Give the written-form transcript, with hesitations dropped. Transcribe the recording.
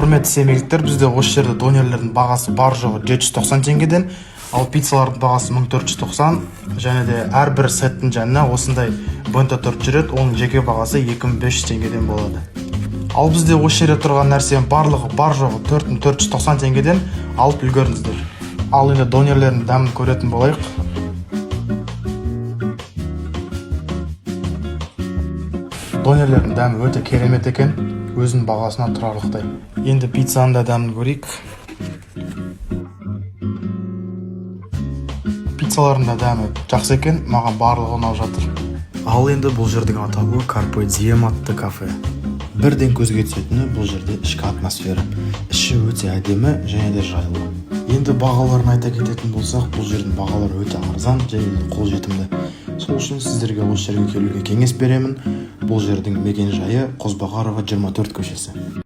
Құрметті семейліктер, бізде осы жерде донерлердің бағасы бар жоғы 790 теңгеден, ал пиццалардың бағасы 1490, және де әрбір сеттің жанына осындай бента торт жүреді, оның жеке бағасы 2500 теңгеден болады. Ал бізде осы жерде тұрған нәрсенің барлығы бар жоғы 4490 теңгеден алып үлгеріңіздер. Ал енді донерлердің дәмін көретін болайық. Донерлердің дәмі өте керемет екен, өзінің бағасына тұрарлықтай. Енді пиццаның да дәмін көрейік. Пиццалардың да дәмі жақсы екен, маған барлығы ұнап жатыр. Ал енді бұл жердің атауы Carpe Diem атты кафе. Бірден көзге түсетіні бұл жерде ішкі атмосфера. Іші өте әдемі және де жайлы. Енді бағаларын айта кететін болсақ, бұл жердің бағалары өте арзан және де қолжетімді. Сол үшін сіздерге осы жерге келуге кеңес беремін. Бұл жердің мекен жайы Қозбағарова 24 көшесі.